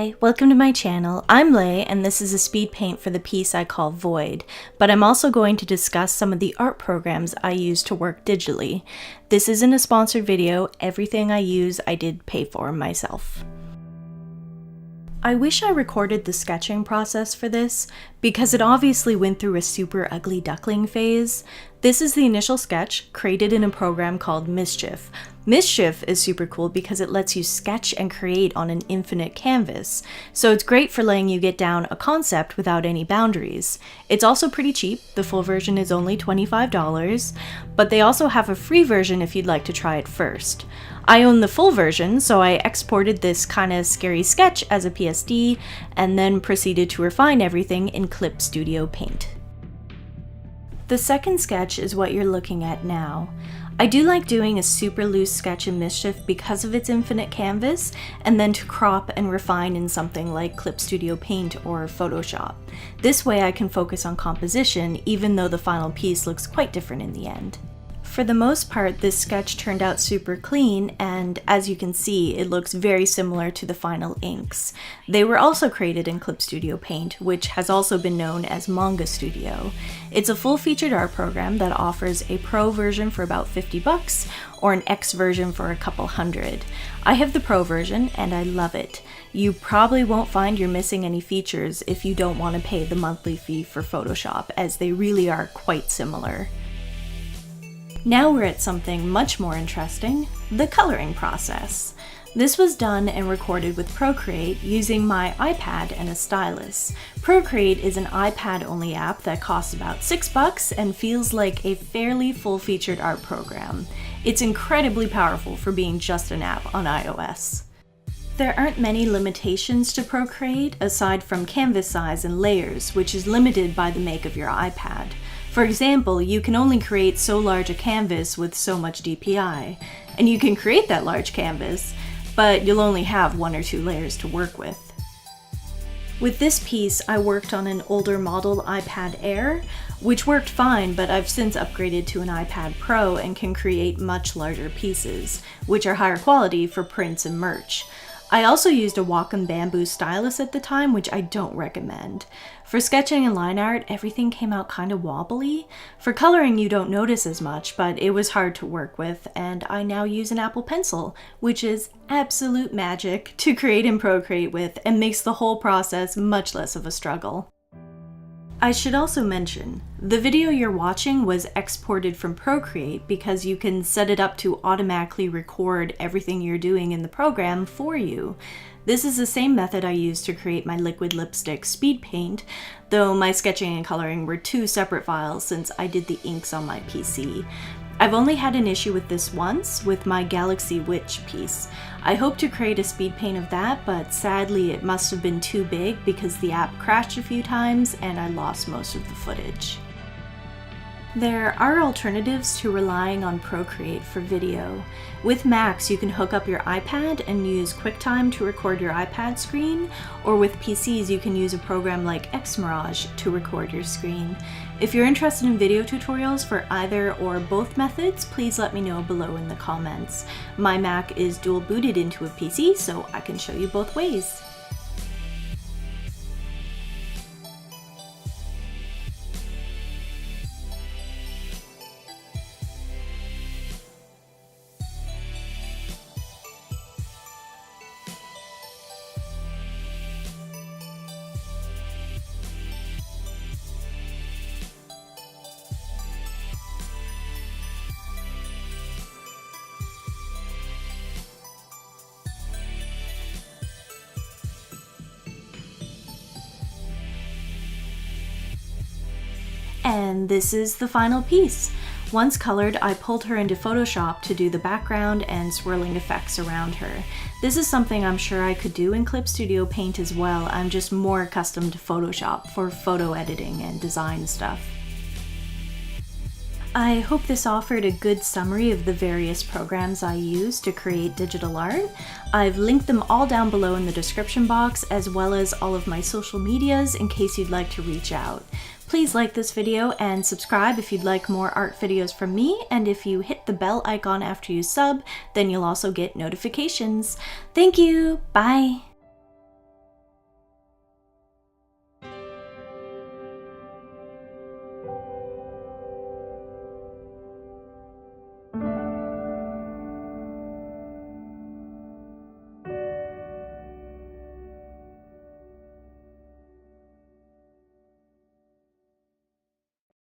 Hi, welcome to my channel. I'm Lay and this is a speed paint for the piece I call Void, but I'm also going to discuss some of the art programs I use to work digitally. This isn't a sponsored video, everything I use I did pay for myself. I wish I recorded the sketching process for this, because it obviously went through a super ugly duckling phase. This is the initial sketch, created in a program called Mischief. Mischief is super cool because it lets you sketch and create on an infinite canvas, so it's great for letting you get down a concept without any boundaries. It's also pretty cheap, the full version is only $25, but they also have a free version if you'd like to try it first. I own the full version, so I exported this kinda scary sketch as a PSD, and then proceeded to refine everything in Clip Studio Paint. The second sketch is what you're looking at now. I do like doing a super loose sketch in Mischief because of its infinite canvas, and then to crop and refine in something like Clip Studio Paint or Photoshop. This way I can focus on composition, even though the final piece looks quite different in the end. For the most part, this sketch turned out super clean, and as you can see, it looks very similar to the final inks. They were also created in Clip Studio Paint, which has also been known as Manga Studio. It's a full-featured art program that offers a Pro version for about $50 or an X version for a couple hundred. I have the Pro version, and I love it. You probably won't find you're missing any features if you don't want to pay the monthly fee for Photoshop, as they really are quite similar. Now we're at something much more interesting, the coloring process. This was done and recorded with Procreate using my iPad and a stylus. Procreate is an iPad-only app that costs about $6 and feels like a fairly full-featured art program. It's incredibly powerful for being just an app on iOS. There aren't many limitations to Procreate aside from canvas size and layers, which is limited by the make of your iPad. For example, you can only create so large a canvas with so much DPI, and you can create that large canvas, but you'll only have 1 or 2 layers to work with. With this piece, I worked on an older model iPad Air, which worked fine, but I've since upgraded to an iPad Pro and can create much larger pieces, which are higher quality for prints and merch. I also used a Wacom bamboo stylus at the time, which I don't recommend. For sketching and line art, everything came out kind of wobbly. For coloring, you don't notice as much, but it was hard to work with, and I now use an Apple Pencil, which is absolute magic to create and Procreate with, and makes the whole process much less of a struggle. I should also mention, the video you're watching was exported from Procreate because you can set it up to automatically record everything you're doing in the program for you. This is the same method I used to create my liquid lipstick speed paint, though my sketching and coloring were 2 separate files since I did the inks on my PC. I've only had an issue with this once, with my Galaxy Witch piece. I hope to create a speed paint of that, but sadly it must have been too big because the app crashed a few times and I lost most of the footage. There are alternatives to relying on Procreate for video. With Macs, you can hook up your iPad and use QuickTime to record your iPad screen, or with PCs, you can use a program like Xmirage to record your screen. If you're interested in video tutorials for either or both methods, please let me know below in the comments. My Mac is dual booted into a PC, so I can show you both ways. And this is the final piece. Once colored, I pulled her into Photoshop to do the background and swirling effects around her. This is something I'm sure I could do in Clip Studio Paint as well. I'm just more accustomed to Photoshop for photo editing and design stuff. I hope this offered a good summary of the various programs I use to create digital art. I've linked them all down below in the description box, as well as all of my social medias in case you'd like to reach out. Please like this video and subscribe if you'd like more art videos from me, and if you hit the bell icon after you sub, then you'll also get notifications. Thank you! Bye!